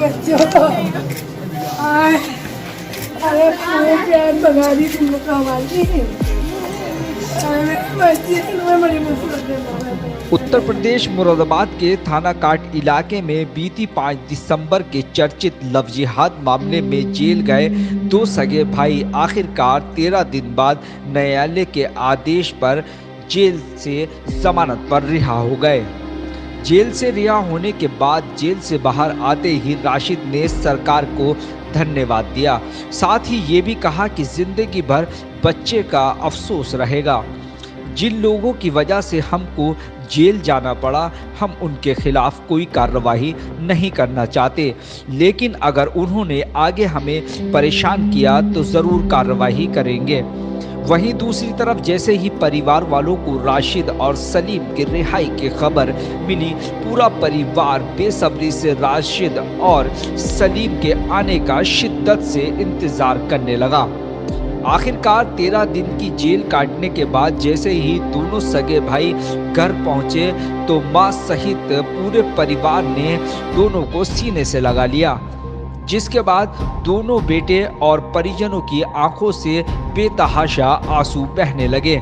बच्चों को अरे पूरे प्यार भगा दी तुम लोग हमारी बड़ी मुसीबत। उत्तर प्रदेश मुरादाबाद के थाना काट इलाके में बीती 5 दिसंबर के चर्चित लव जिहाद मामले में जेल गए 2 सगे भाई आखिरकार 13 दिन बाद न्यायालय के आदेश पर जेल से जमानत पर रिहा हो गए। जेल से रिहा होने के बाद जेल से बाहर आते ही राशिद ने सरकार को धन्यवाद दिया। साथ ही ये भी कहा कि जिंदगी भर बच्चे का अफसोस रहेगा। जिन लोगों की वजह से हमको जेल जाना पड़ा, हम उनके खिलाफ कोई कार्रवाई नहीं करना चाहते, लेकिन अगर उन्होंने आगे हमें परेशान किया तो ज़रूर कार्रवाई करेंगे। वहीं दूसरी तरफ जैसे ही परिवार वालों को राशिद और सलीम की रिहाई की खबर मिली, पूरा परिवार बेसब्री से राशिद और सलीम के आने का शिद्दत से इंतजार करने लगा। आखिरकार 13 दिन की जेल काटने के बाद जैसे ही दोनों सगे भाई घर पहुंचे तो मां सहित पूरे परिवार ने दोनों को सीने से लगा लिया, जिसके बाद दोनों बेटे और परिजनों की आंखों से बेतहाशा आंसू बहने लगे।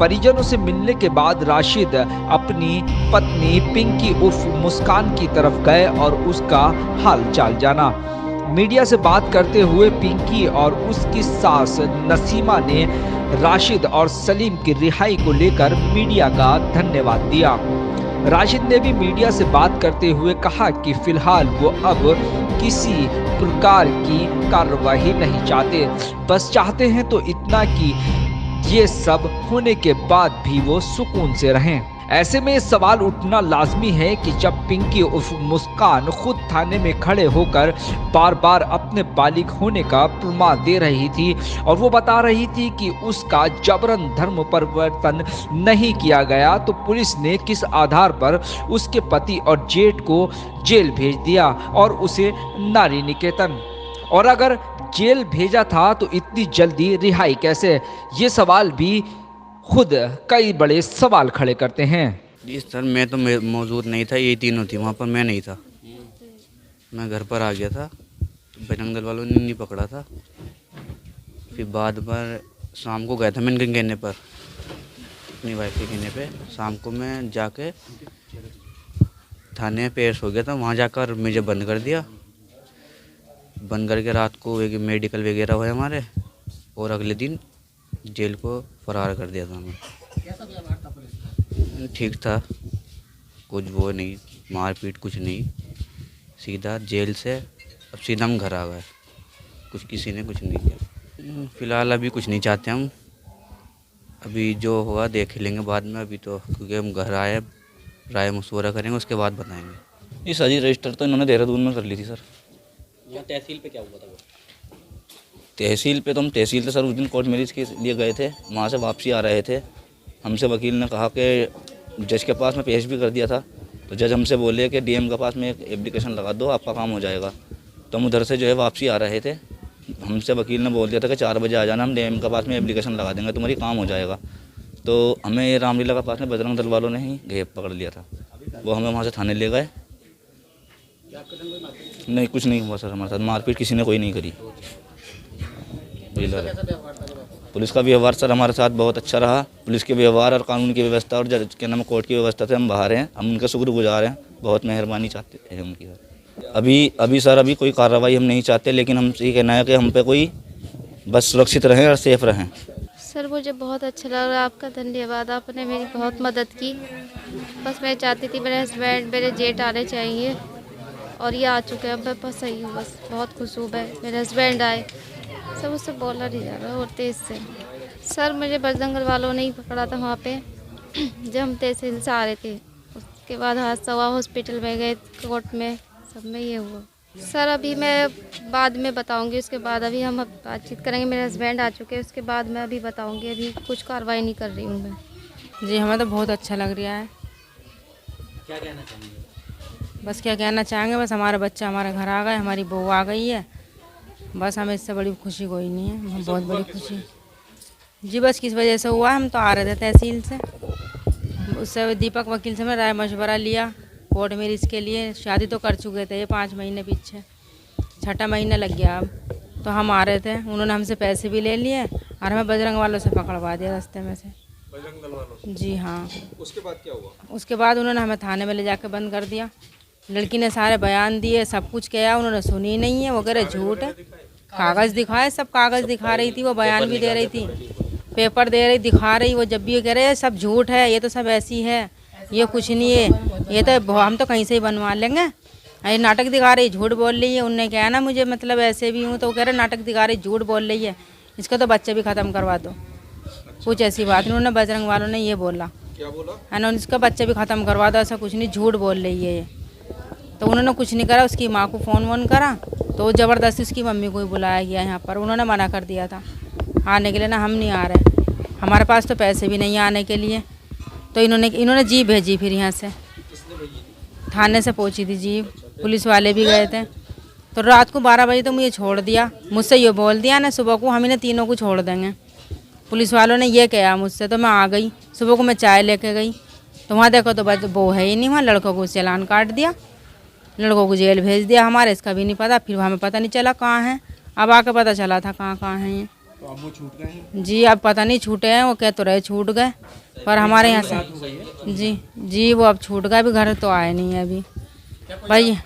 परिजनों से मिलने के बाद राशिद अपनी पत्नी पिंकी उर्फ मुस्कान की तरफ गए और उसका हाल चाल जाना। मीडिया से बात करते हुए पिंकी और उसकी सास नसीमा ने राशिद और सलीम की रिहाई को लेकर मीडिया का धन्यवाद दिया। राशिद ने भी मीडिया से बात करते हुए कहा कि फिलहाल वो अब किसी प्रकार की कार्रवाई नहीं चाहते, बस चाहते हैं तो इतना कि ये सब होने के बाद भी वो सुकून से रहें। ऐसे में सवाल उठना लाजमी है कि जब पिंकी उर्फ मुस्कान खुद थाने में खड़े होकर बार बार अपने बालिग होने का प्रमाण दे रही थी और वो बता रही थी कि उसका जबरन धर्म परिवर्तन नहीं किया गया, तो पुलिस ने किस आधार पर उसके पति और जेठ को जेल भेज दिया और उसे नारी निकेतन, और अगर जेल भेजा था तो इतनी जल्दी रिहाई कैसे? ये सवाल भी खुद कई बड़े सवाल खड़े करते हैं। जी सर, मैं तो मौजूद नहीं था, ये तीनों थी वहाँ पर, मैं नहीं था। मैं घर पर आ गया था तो बजरंग दल वालों ने नहीं पकड़ा था। फिर बाद पर शाम को गया था मैं इनके कहने पर, अपनी वाइफ के कहने पे। शाम को मैं जाके थाने में पेश हो गया था। वहाँ जाकर मुझे बंद कर दिया। बंद करके रात को मेडिकल वगैरह हुए हमारे, और अगले दिन जेल को फरार कर दिया था हमें। ठीक था, कुछ वो नहीं, मारपीट कुछ नहीं, सीधा जेल से अब सीधा हम घर आ गए। कुछ किसी ने कुछ नहीं किया। फ़िलहाल अभी कुछ नहीं चाहते हम, अभी जो होगा देख लेंगे बाद में। अभी तो क्योंकि हम घर आए, राय मशवरा करेंगे, उसके बाद बताएंगे। ये सारी रजिस्टर तो इन्होंने देहरादून में कर ली थी सर। यहाँ तहसील पे क्या हुआ था? वो तहसील पे तो हम तहसील से सर उस दिन कोर्ट मैरिज के लिए गए थे, वहाँ से वापसी आ रहे थे। हमसे वकील ने कहा कि जज के पास में पेश भी कर दिया था, तो जज हमसे बोले कि डीएम के पास में एक एप्लीकेशन लगा दो, आपका काम हो जाएगा। तो हम उधर से जो है वापसी आ रहे थे, हमसे वकील ने बोल दिया था कि 4 बजे आ जाना, हम डीएम के पास में एप्लीकेशन लगा देंगे, तुम्हारी काम हो जाएगा। तो हमें रामलीला के पास में बजरंग दल वालों ने ही घेर पकड़ लिया था। वो हमें वहाँ से थाने ले गए। नहीं, कुछ नहीं हुआ सर हमारे साथ, मारपीट किसी ने कोई नहीं करी। पुलिस का व्यवहार सर हमारे साथ बहुत अच्छा रहा। पुलिस के व्यवहार और कानून की व्यवस्था और जज के नाम कोर्ट की व्यवस्था से हम बाहर हैं। हम उनके शुक्रगुजार हैं, बहुत मेहरबानी चाहते हैं उनकी। अभी सर अभी कोई कार्रवाई हम नहीं चाहते, लेकिन हम ये कहना है कि हम पे कोई बस सुरक्षित रहें और सेफ रहें। सर मुझे बहुत अच्छा लग रहा है, आपका धन्यवाद, आपने मेरी बहुत मदद की। बस मैं चाहती थी मेरे हस्बैंड, मेरे जेठ आने चाहिए और ये आ चुके हैं। मैं बस सही हूँ, बस बहुत खुश हूँ मैं, मेरे हस्बैंड आए। सब उससे बोला नहीं जा रहा और तेज़ से। सर मुझे बजरंग दल वालों ने ही पकड़ा था वहाँ पे जब हम तहसील से आ रहे थे। उसके बाद हादसा हुआ, हॉस्पिटल में गए, कोर्ट में, सब में ये हुआ। सर अभी मैं बाद में बताऊंगी, उसके बाद अभी हम बातचीत करेंगे। मेरे हस्बैंड आ चुके हैं, उसके बाद मैं अभी बताऊंगी। अभी कुछ कार्रवाई नहीं कर रही हूँ मैं। जी हमें तो बहुत अच्छा लग रहा है। क्या कहना चाहेंगे? बस क्या कहना चाहेंगे, बस हमारा बच्चा हमारे घर आ गए, हमारी बहू आ गई है, बस हमें इससे बड़ी खुशी कोई नहीं है। हम बहुत बड़ी खुशी जी, बस किस वजह से हुआ, हम तो आ रहे थे तहसील से, उससे दीपक वकील से मैं राय मशवरा लिया, कोर्ट मैरिज के लिए। शादी तो कर चुके थे ये 5 महीने पीछे, 6ठा महीना लग गया अब। तो हम आ रहे थे, उन्होंने हमसे पैसे भी ले लिए और हमें बजरंग वालों से पकड़वा दिया रास्ते में से। बजरंग दल वालों से? जी हाँ। उसके बाद क्या हुआ? उसके बाद उन्होंने हमें थाने में ले जाकर बंद कर दिया। लड़की ने सारे बयान दिए, सब कुछ किया, उन्होंने सुनी नहीं है, वगैरह झूठ है। कागज़ दिखाए, सब कागज़ दिखा रही थी, वो बयान भी दे रही थी, पेपर दे रही, दिखा रही, वो जब भी कह रहे हैं सब झूठ है, ये तो सब ऐसी है, ये कुछ नहीं है, ये तो हम तो कहीं से ही बनवा लेंगे। ये नाटक दिखा रही, झूठ बोल रही है। उनने कहा ना मुझे मतलब ऐसे भी हूँ, तो वो कह रहे नाटक दिखा रही, झूठ बोल रही है, इसका तो बच्चे भी ख़त्म करवा दो। कुछ ऐसी बात नहीं, उन्होंने बजरंग वालों ने ये बोला, क्या बोला? है ना, इसका बच्चे भी ख़त्म करवा दो, ऐसा कुछ नहीं, झूठ बोल रही है ये। तो उन्होंने कुछ नहीं करा, उसकी माँ को फ़ोन वोन करा, तो ज़बरदस्ती उसकी मम्मी को ही बुलाया गया यहाँ पर। उन्होंने मना कर दिया था आने के लिए, ना हम नहीं आ रहे, हमारे पास तो पैसे भी नहीं आने के लिए। तो इन्होंने जीप भेजी, फिर यहाँ से थाने से पहुँची थी जीप, पुलिस वाले भी गए थे। तो रात को 12 बजे तो मुझे छोड़ दिया, मुझसे ये बोल दिया ना सुबह को हम इन्हें तीनों को छोड़ देंगे। पुलिस वालों ने ये कहा मुझसे, तो मैं आ गई। सुबह को मैं चाय लेके गई तो वहाँ देखो तो वो है ही नहीं, वहाँ लड़कों को चालान काट दिया, लड़कों को जेल भेज दिया। हमारे इसका भी नहीं पता, फिर हमें पता नहीं चला कहाँ है, अब आके पता चला था कहाँ हैं ये। तो अब वो छूट गए हैं? जी अब पता नहीं छूटे हैं, वो कह तो रहे छूट गए, पर हमारे यहाँ से जी वो अब छूट गए, अभी घर तो आए नहीं है अभी भाई।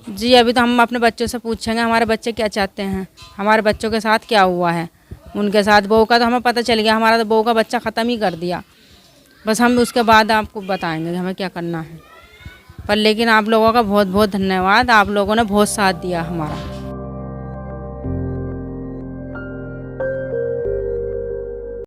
जी अभी तो हम अपने बच्चों से पूछेंगे हमारे बच्चे क्या चाहते हैं, हमारे बच्चों के साथ क्या हुआ है। उनके साथ बहू का तो हमें पता चल गया, हमारा तो बहू का बच्चा ख़त्म ही कर दिया। बस हम उसके बाद आपको बताएंगे कि हमें क्या करना है। पर लेकिन आप लोगों का बहुत बहुत धन्यवाद, आप लोगों ने बहुत साथ दिया हमारा।